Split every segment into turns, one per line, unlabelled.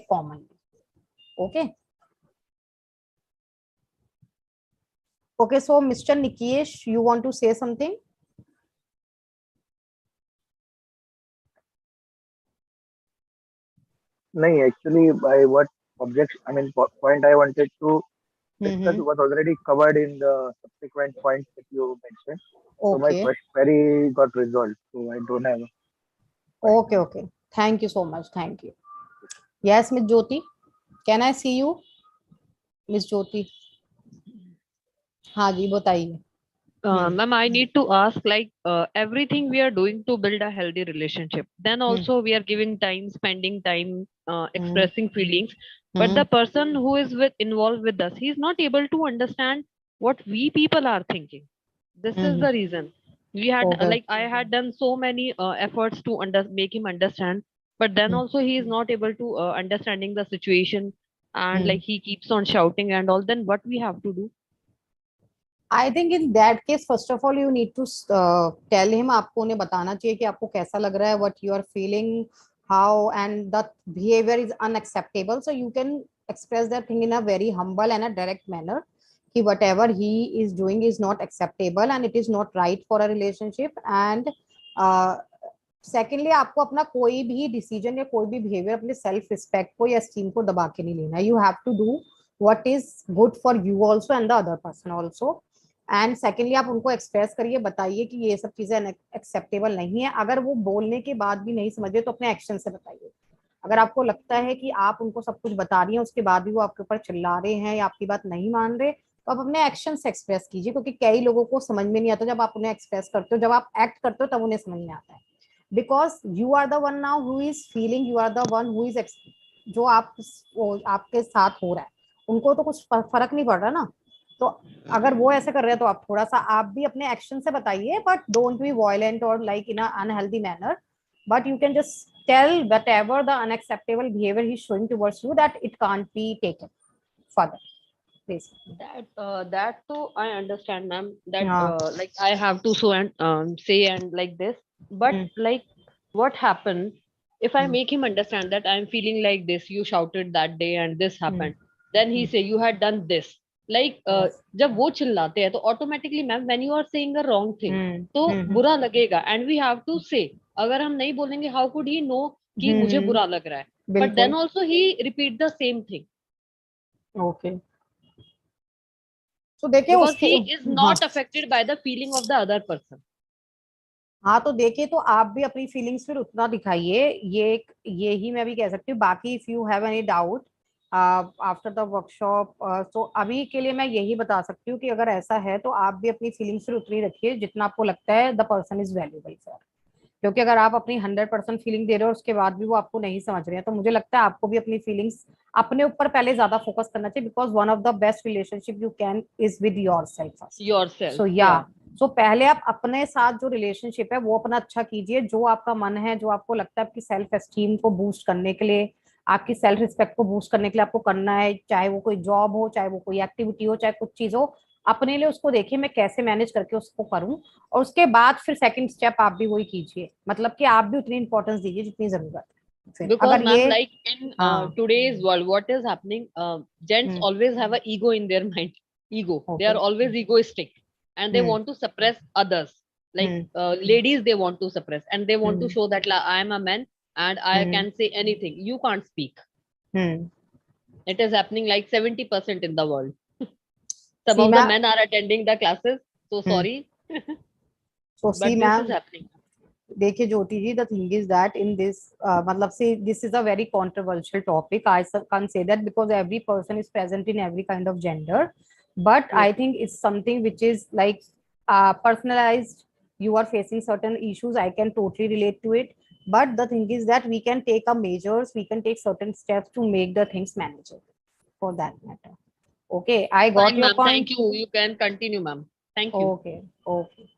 commonly. Okay. Okay, so Mr. Nikesh, you want to say something?
No, actually, by what point I wanted to discuss
Mm-hmm.
was already covered in the subsequent points that you mentioned. So my
Okay.
query got resolved. So I don't have a point
Okay,
now.
okay. Thank you so much. Thank you. Yes, Miss Jyoti. Can I see you? Miss Jyoti. हाँ जी बताइए.
Ma'am, I need to ask, like, everything we are doing to build a healthy relationship. Then
hmm
also we are giving time, spending time,
hmm
expressing feelings. But the
hmm
person who is involved with us, he is not able to understand what we people are thinking. This is
hmm.
the reason. We had
Okay.
like I had done so many efforts to make him understand, but then
hmm
also he is not able to understanding the situation, and
hmm.
like he keeps on shouting and all. Then what we have to do?
I think in that case, first of all, you need to tell him. आपको उन्हें बताना चाहिए कि आपको कैसा लग रहा है, what you are feeling, how, and the behavior is unacceptable. So you can express that thing in a very humble and a direct manner. कि whatever he is doing is not acceptable and it is not right for a relationship. And secondly आपको अपना कोई भी decision या कोई भी behaviour अपने self respect को या स्टीम को दबा के नहीं लेना. You have to do what is good for you also and the other person also. And secondly आप उनको एक्सप्रेस करिए, बताइए कि ये सब चीजें एक्सेप्टेबल नहीं है. अगर वो बोलने के बाद भी नहीं समझे तो अपने एक्शन से बताइए. अगर आपको लगता है कि आप उनको सब कुछ बता रही हैं उसके बाद भी वो आपके ऊपर चिल्ला रहे हैं या आपकी बात नहीं मान रहे, तो आप अपने एक्शन से एक्सप्रेस कीजिए. क्योंकि कई लोगों को समझ में नहीं आता जब आप उन्हें एक्सप्रेस करते हो, जब आप एक्ट करते हो तब उन्हें समझ में आता है. Because you are the one now who is feeling, you are the one who is जो आप आपके साथ हो रहा है, उनको तो कुछ फर्क नहीं पड़ रहा ना. तो अगर वो ऐसे कर रहे हैं तो आप थोड़ा सा आप भी अपने एक्शन से बताइए, बट डोंट बी वायलेंट और like in unhealthy manner. But you can just tell whatever the unacceptable behavior he's showing towards you, that it can't be taken further, please.
That too I understand, ma'am. That
Yeah.
like I have to so and say and like this. But
Mm,
like, what happened if I
mm,
make him understand that I'm feeling like this? You shouted that day and this
mm,
happened. Then he
mm.
say you had done this. Like
Yes.
जब वो चिल्लाते हैं तो automatically ma'am when you are saying a wrong thing
Mm,
तो
mm,
बुरा लगेगा and we have to say. अगर हम नहीं बोलेंगे how could he know कि मुझे
mm.
बुरा लग रहा है? But
बिल्कुल.
then also he repeat the same thing
Okay. So देखिए
because
उसके.
he is
हाँ.
not affected by the feeling of the other person.
हाँ तो देखिए, तो आप भी अपनी फीलिंग्स फिर उतना दिखाइए. ये ही मैं भी कह सकती हूँ. बाकी if you have any doubt after the workshop, तो अभी के लिए मैं यही बता सकती हूँ कि अगर ऐसा है तो आप भी अपनी फीलिंग्स फिर उतनी रखिए जितना आपको लगता है the person is valuable for. क्योंकि अगर आप अपनी 100% फीलिंग दे रहे हो और उसके बाद भी वो आपको नहीं समझ रहे हैं, तो मुझे लगता है आपको भी अपनी फीलिंग्स अपने ऊपर पहले ज्यादा फोकस करना चाहिए. Because one of the best relationship you can is with your self first.
Yourself,
सो या,
yeah.
सो पहले आप अपने साथ जो रिलेशनशिप है वो अपना अच्छा कीजिए. जो आपका मन है, जो आपको लगता है आपकी सेल्फ एस्टीम को बूस्ट करने के लिए, आपकी सेल्फ रिस्पेक्ट को बूस्ट करने के लिए आपको करना है, चाहे वो कोई जॉब हो, चाहे वो कोई एक्टिविटी हो, चाहे कुछ चीज हो, अपने लिए उसको देखिए मैं कैसे मैनेज करके उसको करूं. और उसके बाद फिर सेकंड स्टेप आप भी वही कीजिए. मतलब कि आप भी उतनी इंपॉर्टेंस दीजिए जितनी जरूरत है. फिर
Because
अगर
ma'am,
ये.
like in
हाँ.
today's world, what is happening? Gents
hmm.
always have a ego in their mind. Ego. They
okay.
are always egoistic, and they
hmm.
want to suppress others. Like
hmm.
ladies, they want to suppress, and they want to
hmm.
show that I am a man and I
hmm.
can say anything. You can't speak.
Hmm.
It is happening like 70% in the world. Some
सी
of the
men.
men are attending the classes. So
hmm.
sorry,
so see
but this
मैं.
is happening.
देखिए Jyoti ji, the thing is that in this, मतलब से this is a very controversial topic. I can't say that because every person is present in every kind of gender, but I
Yes.
think it's something which is like personalized. You are facing certain issues, I can totally relate to it, but the thing is that we can take a measures, we can take certain steps to make the things manageable for that matter. Okay, I got
Fine,
your
ma'am. Thank
point.
you. You can continue, ma'am. Thank you.
Okay, okay.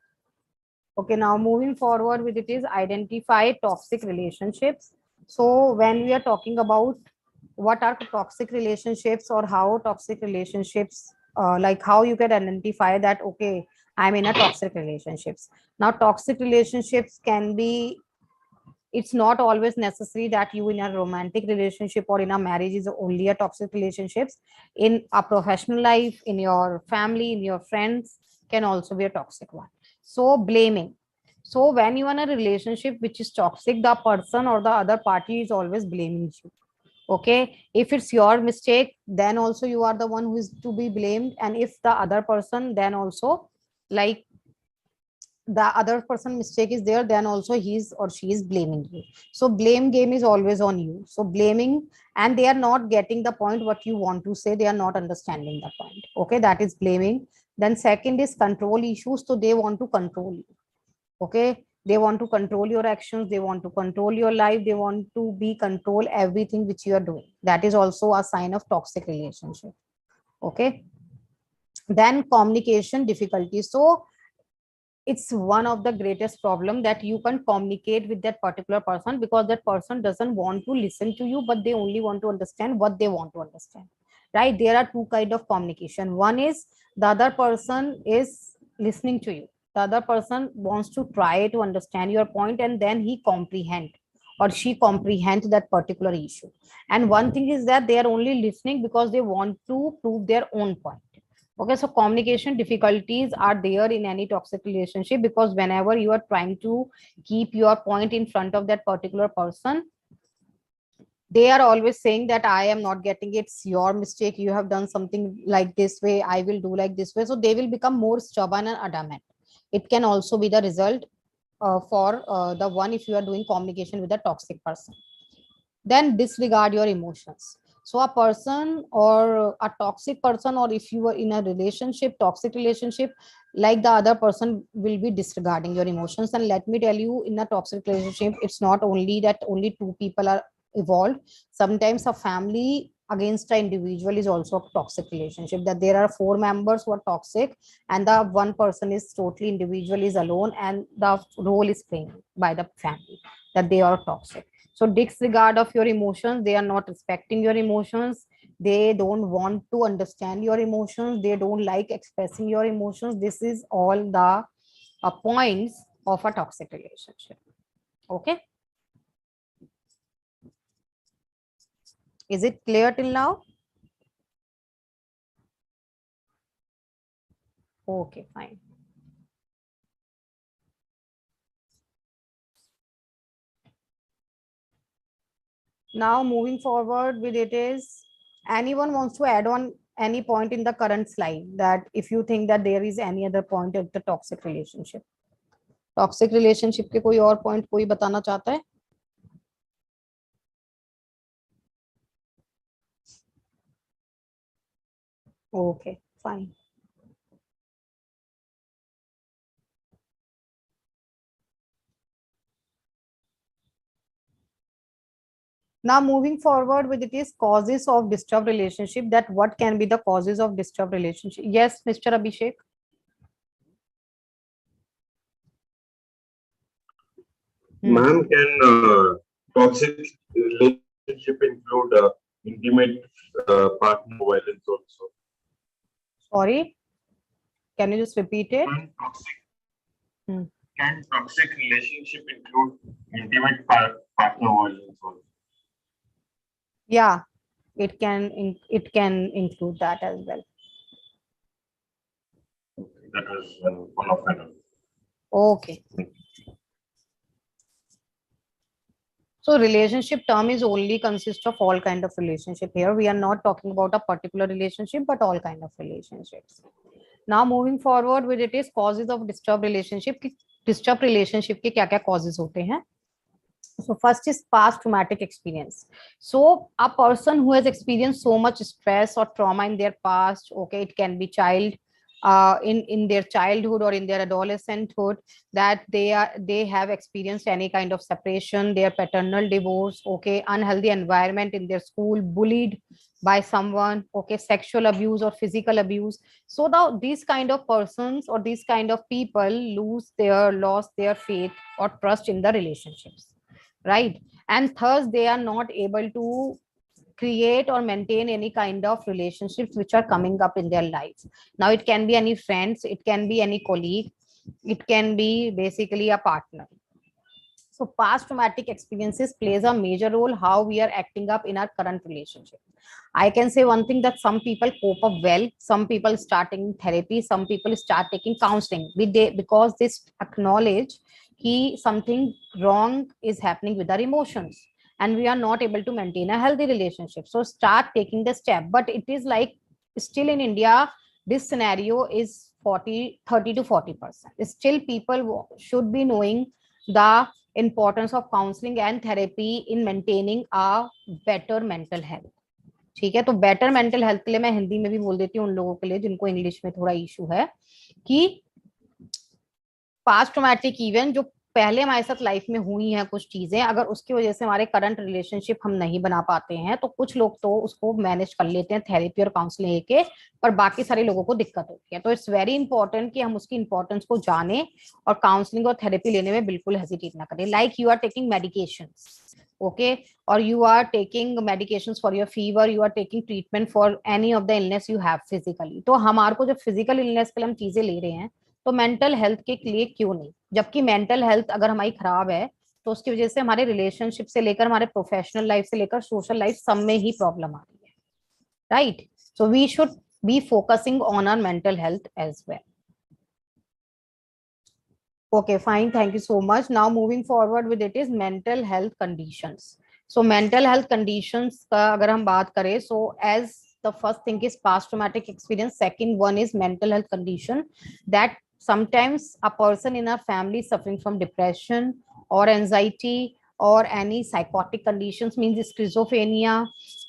Okay, now moving forward with it is identify toxic relationships. So when we are talking about what are toxic relationships or how toxic relationships, like how you can identify that, okay, I'm in a toxic relationships. Now toxic relationships can be it's not always necessary that you in a romantic relationship or in a marriage is only a toxic relationships. In a professional life, in your family, in your friends, can also be a toxic one. So blaming. So when you are in a relationship which is toxic, the person or the other party is always blaming you. Okay, if it's your mistake, then also you are the one who is to be blamed. And if the other person, then also, like, the other person mistake is there, then also he's or she is blaming you. So blame game is always on you. So blaming, and they are not getting the point what you want to say, they are not understanding the point. Okay, that is blaming. Then second is control issues. So they want to control you. Okay, they want to control your actions, they want to control your life, they want to be control everything which you are doing. That is also a sign of toxic relationship. Okay, then communication difficulties. So it's one of the greatest problem that you can communicate with that particular person, because that person doesn't want to listen to you, but they only want to understand what they want to understand. Right, there are two kind of communication. One is the other person is listening to you, the other person wants to try to understand your point, and then he comprehend or she comprehend that particular issue. And one thing is that they are only listening because they want to prove their own point. Okay, so communication difficulties are there in any toxic relationship, because whenever you are trying to keep your point in front of that particular person, they are always saying that I am not getting it, it's your mistake, you have done something like this way, I will do like this way. So they will become more stubborn and adamant. It can also be the result for the one, if you are doing communication with a toxic person. Then disregard your emotions. So a person or a toxic person, or if you are in a relationship, toxic relationship, like the other person will be disregarding your emotions. And let me tell you, in a toxic relationship, it's not only that only two people are involved. Sometimes a family against an individual is also a toxic relationship, that there are four members who are toxic and the one person is totally individual, is alone, and the role is played by the family, that they are toxic. So disregard of your emotions, they are not respecting your emotions, they don't want to understand your emotions, they don't like expressing your emotions. This is all the points of a toxic relationship. Okay, is it clear till now? Okay, fine. Now moving forward with it is, anyone wants to add on any point in the current slide, that if you think that there is any other point of the toxic relationship, toxic relationship के कोई और point कोई बताना चाहता है? Okay, fine. Now moving forward with it is causes of disturbed relationship, that what can be the causes of disturbed relationship. Yes, Mr. Abhishek.
Ma'am, can toxic relationship include intimate partner violence also?
Sorry, can you just repeat it?
Can toxic relationship include intimate partner violence also?
Yeah, it can include that as well.
That was one of them.
Okay. So relationship term is only consist of all kind of relationship. Here we are not talking about a particular relationship, but all kind of relationships. Now moving forward with it is causes of disturbed relationship. Disturbed relationship के क्या-क्या causes होते हैं? So first is past traumatic experience. So a person who has experienced so much stress or trauma in their past, okay, it can be child in their childhood or in their adolescenthood, that they have experienced any kind of separation, their paternal divorce, okay, unhealthy environment in their school, bullied by someone, okay, sexual abuse or physical abuse. So these kind of persons or these kind of people lost their faith or trust in the relationships, right? And thus they are not able to create or maintain any kind of relationships which are coming up in their lives. Now it can be any friends, it can be any colleague, it can be basically a partner. So past traumatic experiences plays a major role how we are acting up in our current relationship. I can say one thing, that some people cope up well, some people starting therapy, some people start taking counseling because they acknowledge that something wrong is happening with our emotions and we are not able to maintain a healthy relationship. So start taking the step. But it is like, still in India, this scenario is 30 to 40%. Still people should be knowing the importance of counseling and therapy in maintaining a better mental health. ठीक है, तो better mental health के लिए मैं हिंदी में भी बोल देती हूँ उन लोगों के लिए जिनको इंग्लिश में थोड़ा इशू है, कि पास्ट ट्रॉमेटिक इवेंट जो पहले हमारे साथ लाइफ में हुई हैं कुछ चीजें, अगर उसकी वजह से हमारे करंट रिलेशनशिप हम नहीं बना पाते हैं, तो कुछ लोग तो उसको मैनेज कर लेते हैं थेरेपी और काउंसलिंग लेके, पर बाकी सारे लोगों को दिक्कत होती है. तो इट्स वेरी इंपॉर्टेंट कि हम उसकी इंपॉर्टेंस को जाने और काउंसलिंग और थेरेपी लेने में बिल्कुल हेजिटेट ना करें. Like you are taking medications, okay, or you are taking medications for your fever, you are taking treatment for any of the illness you have physically. तो हमारे को जब फिजिकल इलनेस के लिए हम चीजें ले रहे हैं तो मेंटल हेल्थ के लिए क्यों नहीं, जबकि मेंटल हेल्थ अगर हमारी खराब है तो उसकी वजह से हमारे रिलेशनशिप से लेकर हमारे प्रोफेशनल लाइफ से लेकर सोशल लाइफ सब में ही प्रॉब्लम आ रही है, right. So we should be focusing on our mental health as well. Okay, fine. Thank you so much. Now moving forward with it is mental health conditions. So mental health conditions का अगर हम बात करें, so as the first thing is past traumatic experience, second one is mental health condition, that sometimes a person in our family suffering from depression or anxiety or any psychotic conditions, means schizophrenia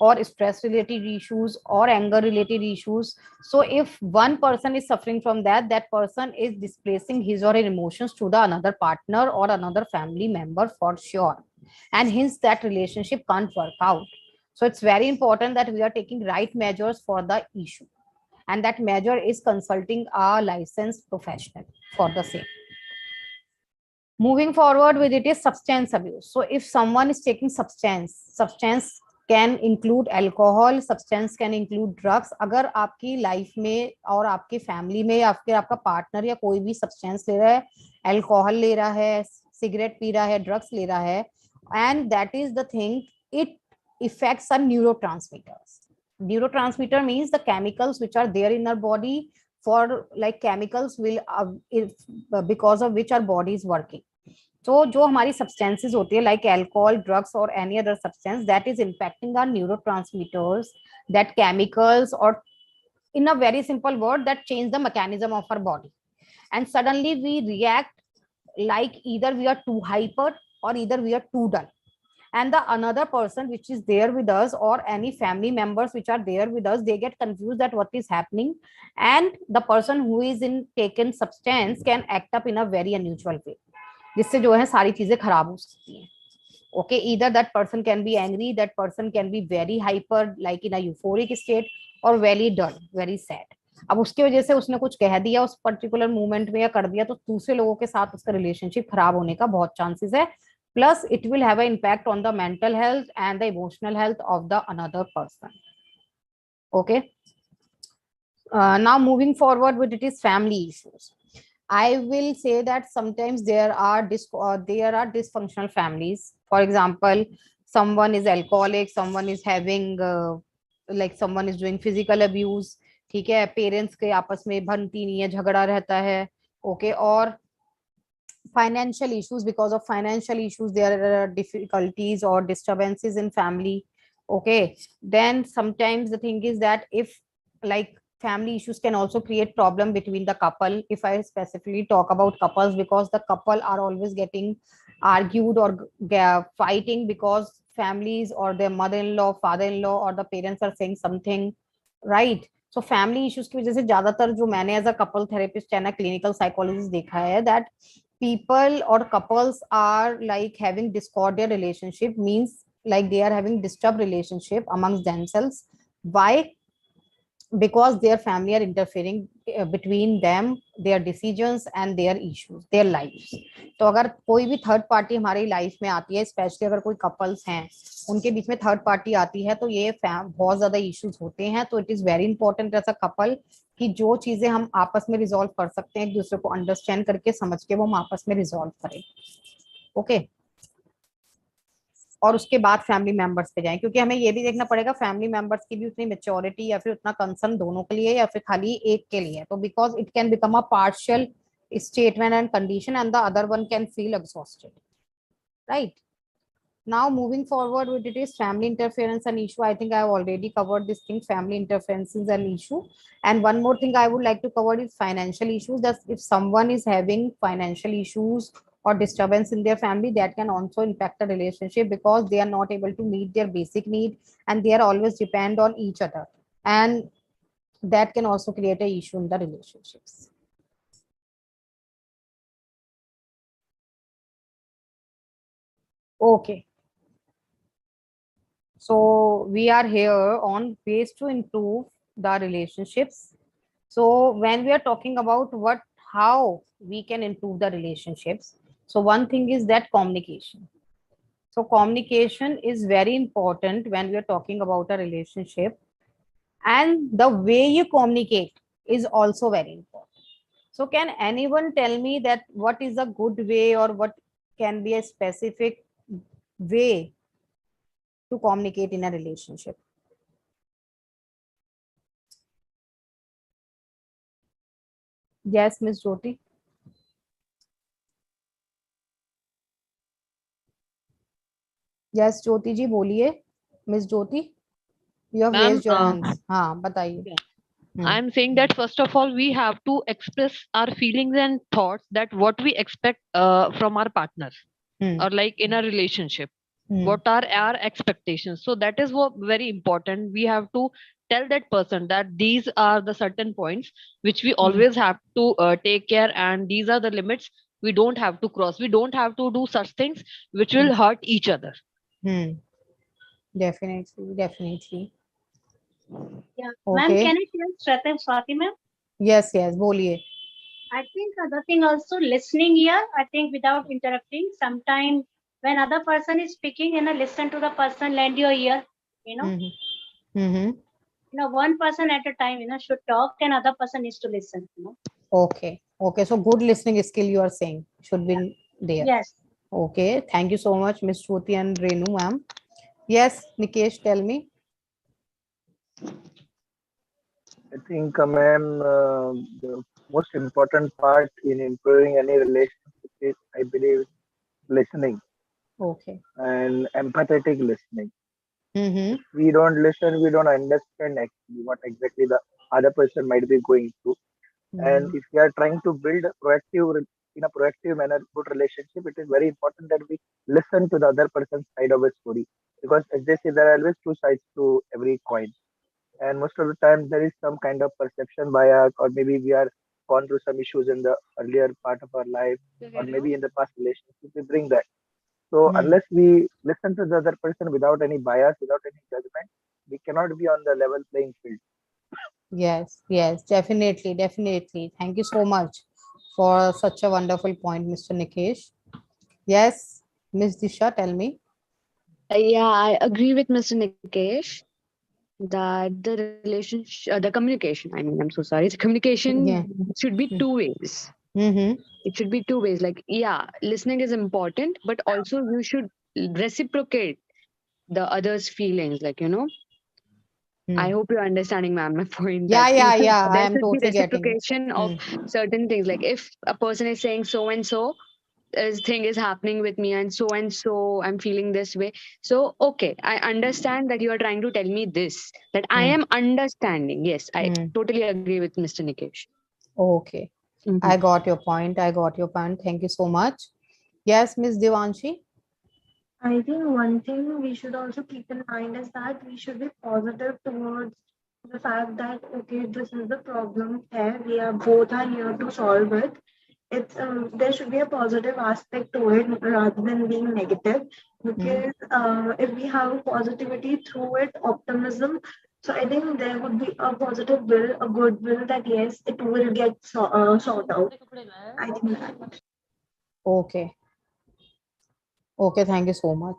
or stress related issues or anger related issues. So if one person is suffering from that, that person is displacing his or her emotions to the another partner or another family member for sure, and hence that relationship can't work out. So it's very important that we are taking right measures for the issue, and that measure is consulting a licensed professional for the same. Moving forward with it is substance abuse. So if someone is taking substance can include alcohol, substance can include drugs. अगर आपकी life में और आपकी family में या फिर आपका partner या कोई भी सब्सटेंस ले रहा है, अल्कोहल ले रहा है, सिगरेट पी रहा है, ड्रग्स ले रहा है, and that is the thing, it affects our neurotransmitters. Neurotransmitter means the chemicals which are there in our body, for like chemicals will because of which our body is working. तो जो हमारी substances होती है like alcohol, drugs और any other substance, that is impacting our neurotransmitters, that chemicals, और in a very simple word, that change the mechanism of our body, and suddenly we react like either we are too hyper or either we are too dull, and the another person which is there with us or any family members which are there with us, they get confused that what is happening, and the person who is in taken substance can act up in a very unusual way, जिससे जो है सारी चीजें खराब हो सकती हैं. Okay, either that person can be angry, that person can be very hyper like in a euphoric state, or very dull, very sad. अब उसकी वजह से उसने कुछ कह दिया उस पर्टिकुलर मोमेंट में या कर दिया, तो दूसरे लोगों के साथ उसका रिलेशनशिप खराब होने का बहुत चांसेस है. Plus it will have a impact on the mental health and the emotional health of the another person. Okay, now moving forward with it is family issues. I will say that sometimes there are dysfunctional families. For example, someone is alcoholic, someone is having like someone is doing physical abuse. ठीक है, parents के आपस में बनती नहीं है, झगड़ा रहता है. ओके, और financial issues, because of financial issues there are difficulties or disturbances in family. Okay, then sometimes the thing is that if like family issues can also create problem between the couple. If I specifically talk about couples, because the couple are always getting argued or fighting because families or their mother-in-law, father-in-law or the parents are saying something, right? So family issues की वजह से ज्यादातर जो मैंने as a couple therapist and a clinical psychologist देखा है, that people or couples are like having discordial relationship, means like they are having disturbed relationship amongst themselves. Why? Because their family are interfering between them, their decisions and their issues, their lives. तो अगर कोई भी third party हमारी life में आती है, specially अगर कोई कपल्स हैं उनके बीच में थर्ड पार्टी आती है, तो ये बहुत ज्यादा इश्यूज होते हैं. तो it is very important as a couple कि जो चीजें हम आपस में रिजॉल्व कर सकते हैं, एक दूसरे को अंडरस्टैंड करके समझ के वो हम आपस में रिजॉल्व करें. ओके, और उसके बाद फैमिली मेंबर्स पे जाएं, क्योंकि हमें ये भी देखना पड़ेगा फैमिली मेंबर्स की भी उतनी मेच्योरिटी या फिर उतना कंसर्न दोनों के लिए या फिर खाली एक के लिए. तो because it can become a partial statement and condition and the other one can feel exhausted, right? Now moving forward with it is family interference and issue. I think I have already covered this thing, family interference is an issue. And one more thing I would like to cover is financial issues. That if someone is having financial issues or disturbance in their family, that can also impact the relationship because they are not able to meet their basic need and they are always depend on each other. And that can also create a issue in the relationships. Okay. So we are here on ways to improve the relationships. So when we are talking about how we can improve the relationships, so one thing is that communication. So communication is very important when we are talking about a relationship, and the way you communicate is also very important. So can anyone tell me that what is a good way or what can be a specific way to communicate in a relationship? Yes, Miss Jyoti. Yes, Jyoti जी बोलिए. Miss Jyoti, you have
Ma'am,
raised your hands. हाँ, बताइए.
yeah. I'm saying that first of all, we have to express our feelings and thoughts that what we expect from our partners or like in a relationship. What are our expectations? So that is what very important. We have to tell that person that these are the certain points which we always have to take care, and these are the limits we don't have to cross. We don't have to do such things which will hurt each other.
Definitely, definitely.
Yeah. Ma'am,
Okay.
can I tell Swati ma'am?
Yes, yes, बोलिए.
I think other thing also listening here, I think without interrupting, sometimes when other person is speaking, listen to the person, lend your ear, one person at a time, should talk and other person needs to listen,
Okay, okay. So good listening skill you are saying should be there.
Yes.
Okay, thank you so much, Miss Shruti and Renu ma'am. Yes, Nikesh, tell me.
I think, ma'am, the most important part in improving any relationship is, I believe, listening
Okay.
and empathetic listening.
Mm-hmm.
If we don't listen, we don't understand actually what exactly the other person might be going through. And if we are trying to build a in a proactive manner, good relationship, it is very important that we listen to the other person's side of a story. Because as they say, there are always two sides to every coin. And most of the time, there is some kind of perception bias, or maybe we are gone through some issues in the earlier part of our life, or maybe in the past relationship, we bring that. So unless we listen to the other person without any bias, without any judgment, we cannot be on the level playing field.
Yes, yes, definitely, definitely. Thank you so much for such a wonderful point, Mr. Nikesh. Yes, Miss Disha, tell me.
Yeah, I agree with Mr. Nikesh that the relationship, the communication, I mean, I'm so sorry, the communication
Yeah.
should be two ways. It should be two ways. Like, yeah, listening is important, but also you should reciprocate the other's feelings. Like, I hope you're understanding, ma'am, my point.
Yeah,
That
yeah, yeah. I
there
am
should be
totally getting it.
reciprocation of certain things. Like, if a person is saying so and so, this thing is happening with me and so I'm feeling this way, so okay, I understand that you are trying to tell me this, that I am understanding. Yes, I totally agree with Mr. Nikesh.
Okay, I got your point. I got your point. Thank you so much. Yes, Miss Devanshi.
I think one thing we should also keep in mind is that we should be positive towards the fact that, okay, this is the problem here, we are both are here to solve it. It's there should be a positive aspect to it rather than being negative, because if we have positivity through it, optimism, so I think there would be a positive will, a good will that yes, it will get sorted out. I think that.
Okay. Okay, thank you so much.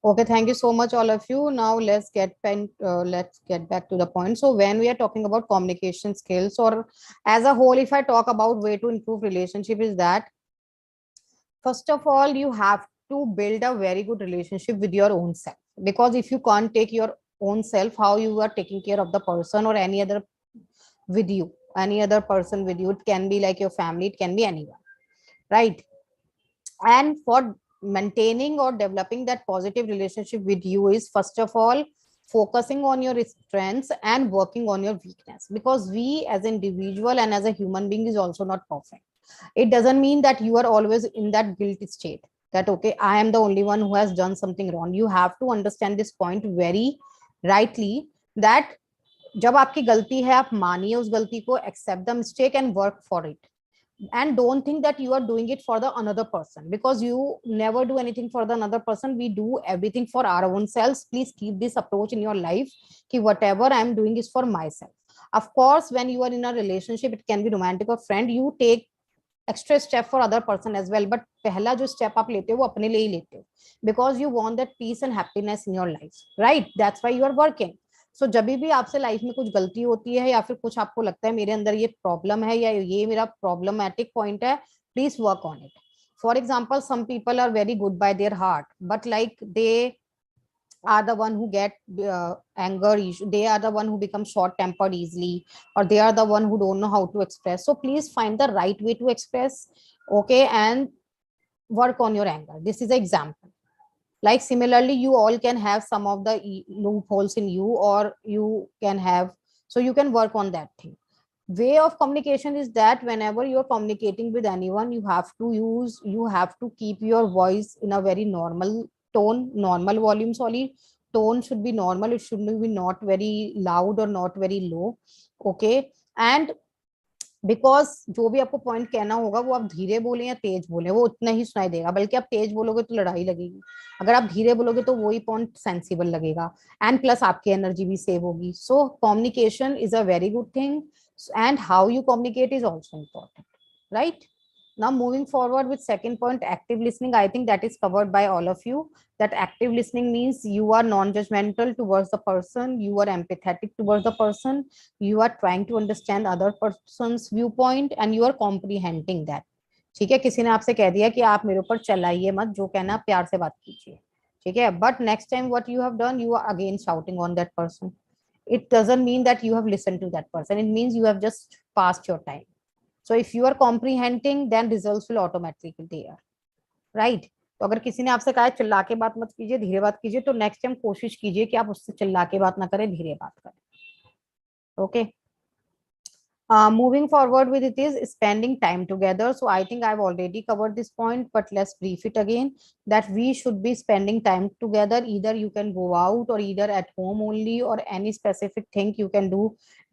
Okay, thank you so much, all of you. Now let's get back to the point. So when we are talking about communication skills, or as a whole, if I talk about way to improve relationship, is that first of all, you have to build a very good relationship with your own self, because if you can't take your own self, how you are taking care of the person or any other with you, any other person with you? It can be like your family, it can be anyone, right? And for maintaining or developing that positive relationship with you is first of all focusing on your strengths and working on your weakness, because we as an individual and as a human being is also not perfect. It doesn't mean that you are always in that guilty state that okay, I am the only one who has done something wrong. You have to understand this point very rightly, that जब आपकी गलती है आप मानिए उस गलती को, accept the mistake and work for it, and don't think that you are doing it for the another person, because you never do anything for the another person. We do everything for our own selves. Please keep this approach in your life ki whatever I am doing is for myself. Of course, when you are in a relationship, it can be romantic or friend, you take extra step for other person as well, but पहला जो step आप लेते हो वो अपने लिए ही लेते हो, because you want that peace and happiness in your life, right? That's why you are working. So जब भी आपसे लाइफ में कुछ गलती होती है या फिर कुछ आपको लगता है मेरे अंदर ये प्रॉब्लम है या ये मेरा प्रॉब्लमैटिक पॉइंट है, please work on it. For example, some people are very good by their heart, but like they are the one who get anger issue, they are the one who become short tempered easily, or they are the one who don't know how to express. So please find the right way to express, okay, and work on your anger. This is an example. Like similarly, you all can have some of the loopholes in you, or you can have, so you can work on that thing. Way of communication is that whenever you're communicating with anyone, you have to keep your voice in a very normal tone, normal volume. Sorry, tone should be normal. It should be not very loud or not very low. Okay, and because जो भी आपको point कहना होगा वो आप धीरे बोले या तेज बोले, वो उतना ही सुनाई देगा, बल्कि आप तेज बोलोगे तो लड़ाई लगेगी, अगर आप धीरे बोलोगे तो वही पॉइंट सेंसिबल लगेगा, एंड प्लस आपकी एनर्जी भी सेव होगी. So communication is a very good thing, and how you communicate is also important, right? Now moving forward with second point, active listening. I think that is covered by all of you, that active listening means you are non-judgmental towards the person, you are empathetic towards the person, you are trying to understand other person's viewpoint and you are comprehending that. ठीक है, किसी ने आपसे कह दिया कि आप मेरे ऊपर चलाइए मत, जो कहना प्यार से बात कीजिए, ठीक है, but next time what you have done, you are again shouting on that person. It doesn't mean that you have listened to that person, it means you have just passed your time. So if you are comprehending, then results will automatically be there, right? तो अगर किसी ने आपसे कहा है चिल्ला के बात मत कीजिए, धीरे बात कीजिए, तो नेक्स्ट टाइम कोशिश कीजिए कि आप उससे चिल्ला के बात ना करें, धीरे बात करें. Okay, moving forward with it is spending time together. So I think I've already covered this point, but let's brief it again, that we should be spending time together. Either you can go out or either at home only, or any specific thing you can do,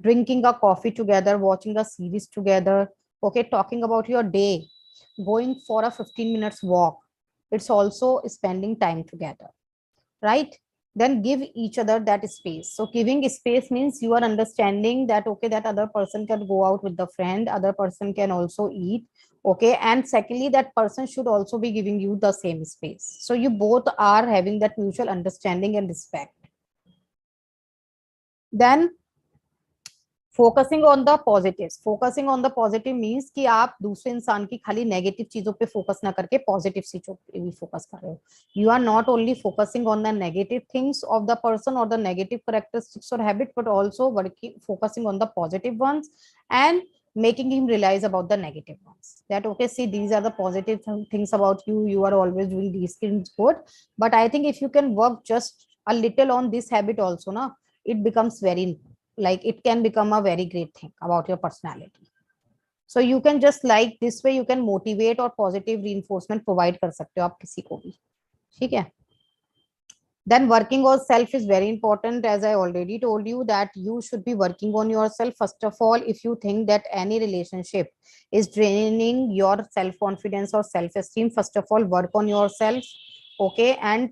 drinking a coffee together, watching a series together, okay, talking about your day, going for a 15 minutes walk. It's also spending time together, right? Then give each other that space. So giving space means you are understanding that okay, that other person can go out with the friend, other person can also eat, okay, and secondly that person should also be giving you the same space, so you both are having that mutual understanding and respect. Then focusing on the positives. Focusing on the positive means कि आप दूसरे इंसान की खाली negative चीजों पे focus ना करके पॉजिटिव चीजों पे भी फोकस कर रहे हो. You are not only focusing on the negative things of the person और द नेगेटिव कैरेक्टरिस्टिक्स और habit, but also working focusing on the positive ones and making him realize about the negative ones, that okay, see, these are the positive things about you, you are always doing these things good, but I think if you can work just a little on this habit also, na, it becomes very, like it can become a very great thing about your personality. So you can just, like this way you can motivate or positive reinforcement provide कर सकते हो आप किसी को भी, ठीक है. Then working on self is very important. As I already told you that you should be working on yourself. First of all, if you think that any relationship is draining your self-confidence or self-esteem, first of all, work on yourself, okay, and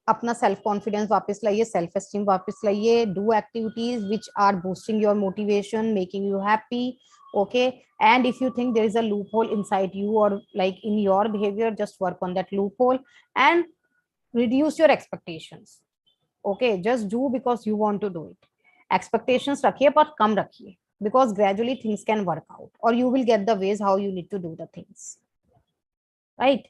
अपना self confidence वापस लाइए, self esteem वापस लाइए, do activities which are boosting your motivation, making you happy, okay, and if you think there is a loophole inside you or like in your behavior, just work on that loophole and reduce your expectations, okay, just do because you want to do it. Expectations रखिए पर कम रखिए, because gradually things can work out or you will get the ways how you need to do the things, right?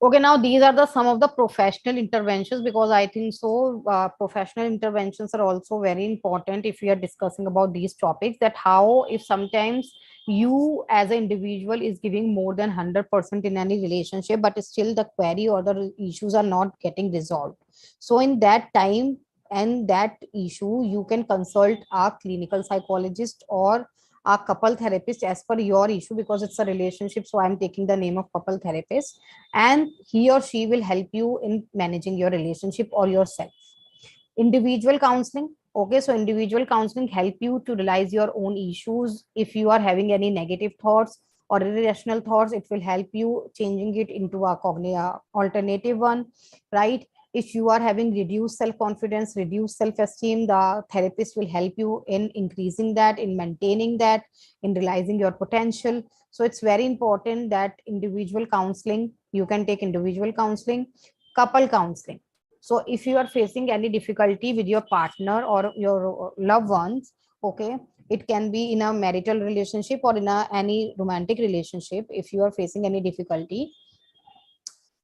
Okay, now these are the some of the professional interventions, because I think so professional interventions are also very important if we are discussing about these topics, that how if sometimes you as an individual is giving more than 100% in any relationship, but still the query or the issues are not getting resolved. So in that time and that issue, you can consult a clinical psychologist or a couple therapist as per your issue, because it's a relationship, so I'm taking the name of couple therapist, and he or she will help you in managing your relationship or yourself. Individual counseling. Okay, so individual counseling help you to realize your own issues. If you are having any negative thoughts or irrational thoughts, it will help you changing it into a cognitive alternative one, right? If you are having reduced self-confidence, reduced self-esteem, the therapist will help you in increasing that, in maintaining that, in realizing your potential. So it's very important that individual counseling, you can take individual counseling. Couple counseling. So if you are facing any difficulty with your partner or your loved ones, okay, it can be in a marital relationship or in any romantic relationship. If you are facing any difficulty,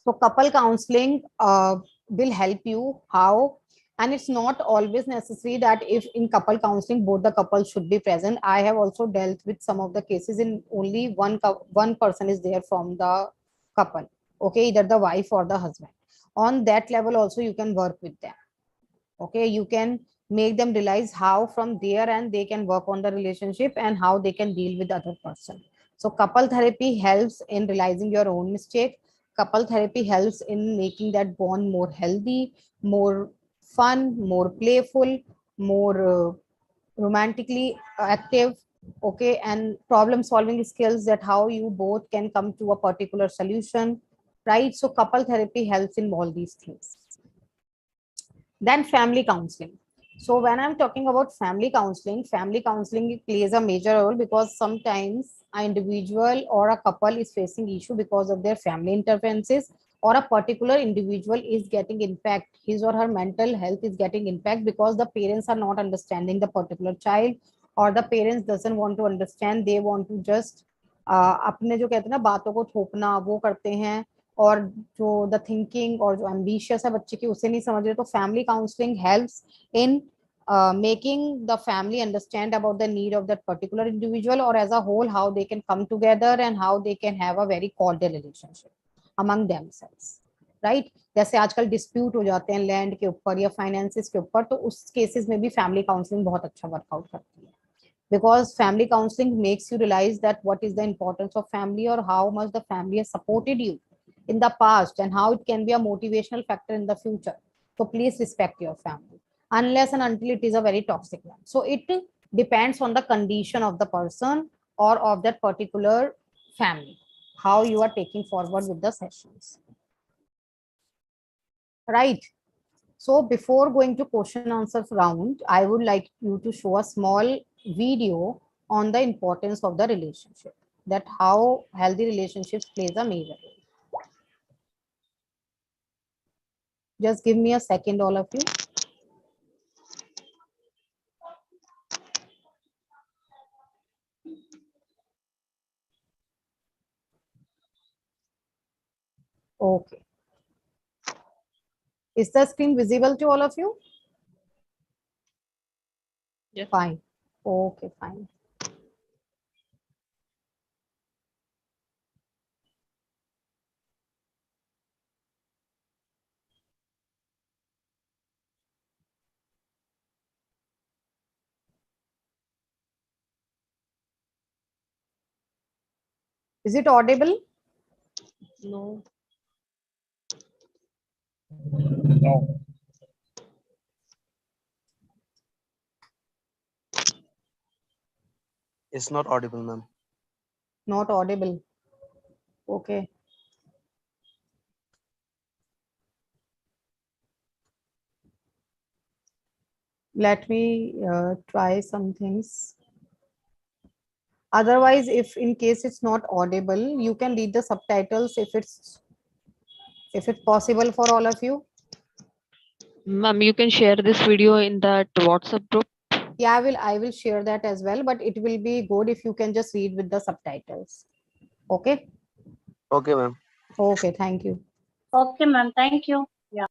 so couple counseling will help you how, and it's not always necessary that if in couple counseling both the couples should be present. I have also dealt with some of the cases in only one person is there from the couple, okay, either the wife or the husband. On that level also you can work with them, okay, you can make them realize how from there and they can work on the relationship and how they can deal with the other person. So couple therapy helps in realizing your own mistake. Couple therapy helps in making that bond more healthy, more fun, more playful, more romantically active, okay, and problem solving skills, that how you both can come to a particular solution, right? So couple therapy helps in all these things. Then family counseling. So when I'm talking about family counseling plays a major role, because sometimes an individual or a couple is facing issue because of their family interferences, or a particular individual is getting impact, his or her mental health is getting impact because the parents are not understanding the particular child, or the parents doesn't want to understand, they want to just अपने जो कहते हैं ना बातों को थोपना वो करते हैं, और जो द थिंकिंग और जो एम्बिशियस है बच्चे की उसे नहीं समझ रहे. तो family counselling helps in making the family understand about the need of that particular individual, or as a whole how they can come together and how they can have a very cordial relationship among themselves, right? जैसे आजकल dispute हो जाते हैं land के ऊपर या finances के ऊपर, तो उस केसेस में भी फैमिली काउंसलिंग बहुत अच्छा वर्कआउट करती है, because family counseling makes you realize that what is the importance of family, or how much the family has supported you in the past and how it can be a motivational factor in the future. So please respect your family unless and until it is a very toxic one. So it depends on the condition of the person or of that particular family, how you are taking forward with the sessions, right? So before going to question answers round, I would like you to show a small video on the importance of the relationship, that how healthy relationships plays a major role. Just give me a second, all of you. Okay. Is the screen visible to all of you?
Yes.
Fine. Okay, fine. Is it audible?
No.
No.
It's not audible, ma'am.
Not audible. Okay. Let me try some things. Otherwise, if in case it's not audible, you can read the subtitles if it's possible for all of you.
Ma'am, you can share this video in that WhatsApp group.
Yeah, I will share that as well, but it will be good if you can just read with the subtitles. Okay.
Okay, ma'am.
Okay, thank you.
Okay, ma'am. Thank you. Yeah.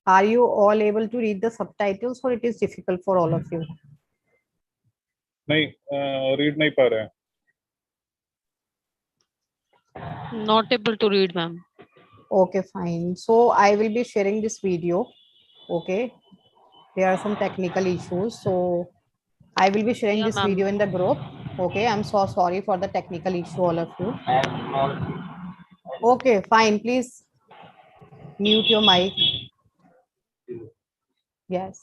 Are you all able to read the subtitles, or it is difficult for all of you?
नहीं read नहीं पा रहे हैं.
Not able to read, ma'am.
Okay, fine. So I will be sharing this video. Okay, there are some technical issues, so I will be sharing
Yeah,
this
ma'am.
video in the group. Okay, I'm so sorry for the technical issue, all of you. Okay, fine. Please mute your mic. Yes.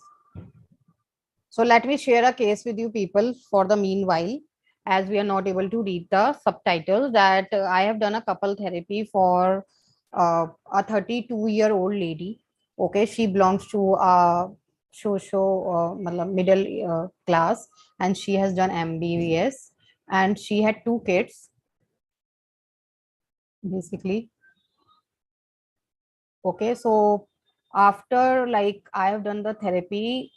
So let me share a case with you people for the meanwhile, as we are not able to read the subtitles, that I have done a couple therapy for a 32-year-old lady. Okay, she belongs to middle class, and she has done MBBS, and she had 2 kids basically. Okay, so after like I have done the therapy,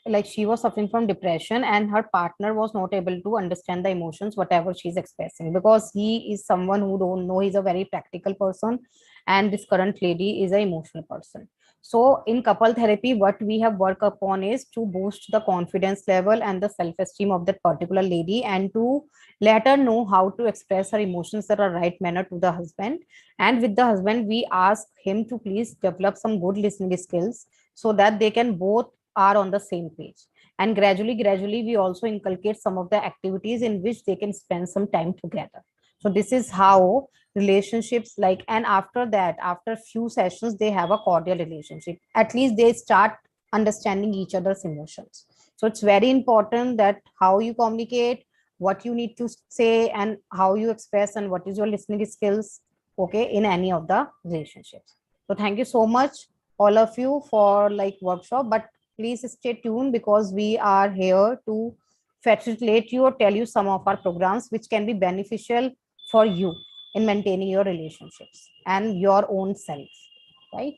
like she was suffering from depression, and her partner was not able to understand the emotions whatever she's expressing, because he is someone who don't know, he's a very practical person, and this current lady is an emotional person. So in couple therapy, what we have worked upon is to boost the confidence level and the self-esteem of that particular lady, and to let her know how to express her emotions in a right manner to the husband. And with the husband, we ask him to please develop some good listening skills, so that they can both are on the same page. And gradually we also inculcate some of the activities in which they can spend some time together. So this is how relationships, like, and after that, after few sessions, they have a cordial relationship. At least they start understanding each other's emotions. So it's very important that how you communicate, what you need to say, and how you express, and what is your listening skills, okay, in any of the relationships. So thank you so much all of you for like workshop, but please stay tuned, because we are here to facilitate you or tell you some of our programs which can be beneficial for you in maintaining your relationships and your own self, right?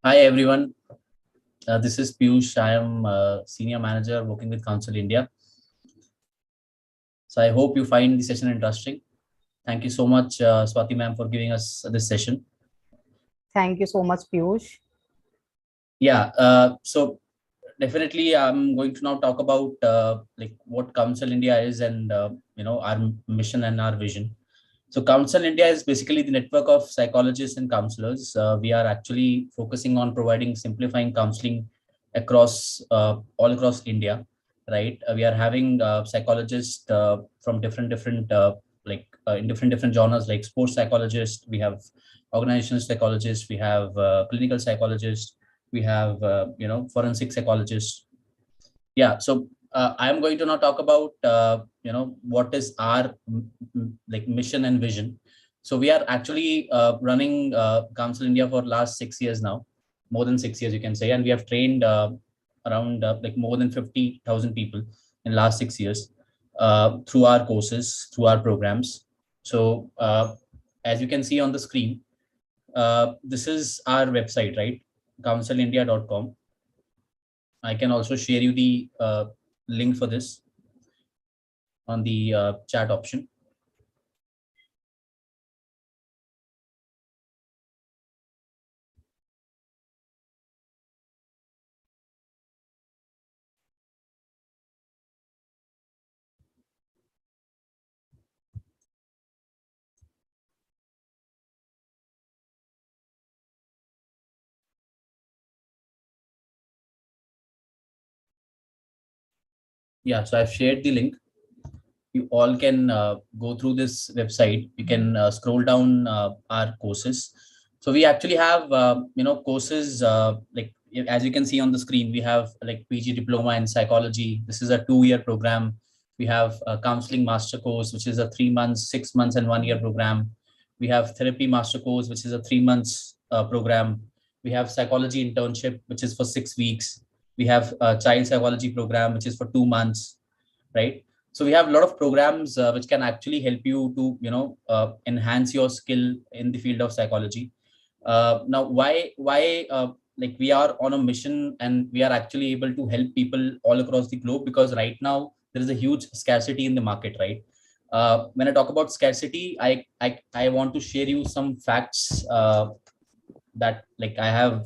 Hi everyone, this is Piyush. I am Senior Manager working with Council India. So I hope you find the session interesting. Thank you so much, Swati ma'am, for giving us this session.
Thank you so much, Piyush.
Yeah, so definitely I'm going to now talk about like what Counsel India is and our mission and our vision. So Counsel India is basically the network of psychologists and counselors. We are actually focusing on providing simplifying counseling across all across India, right? We are having psychologists from different in different genres, like sports psychologists. We have organizational psychologists. We have clinical psychologists. We have forensic psychologists. Yeah, so I am going to now talk about what is our like mission and vision. So we are actually running Counsel India for last 6 years now, more than 6 years you can say, and we have trained around like more than 50,000 people in last 6 years through our courses, through our programs. So as you can see on the screen, this is our website, right? counselindia.com. I can also share you the link for this on the chat option. Yeah, so I've shared the link. You all can go through this website. You can scroll down our courses. So we actually have courses like as you can see on the screen. We have like PG diploma in psychology. This is a 2-year program. We have a counseling master course, which is a 3 months, 6 months, and 1 year program. We have therapy master course, which is a 3 months program. We have psychology internship, which is for 6 weeks. We have a child psychology program, which is for 2 months, right? So we have a lot of programs which can actually help you to enhance your skill in the field of psychology. Now why like we are on a mission and we are actually able to help people all across the globe, because right now there is a huge scarcity in the market, right? When I talk about scarcity, I want to share you some facts that like I have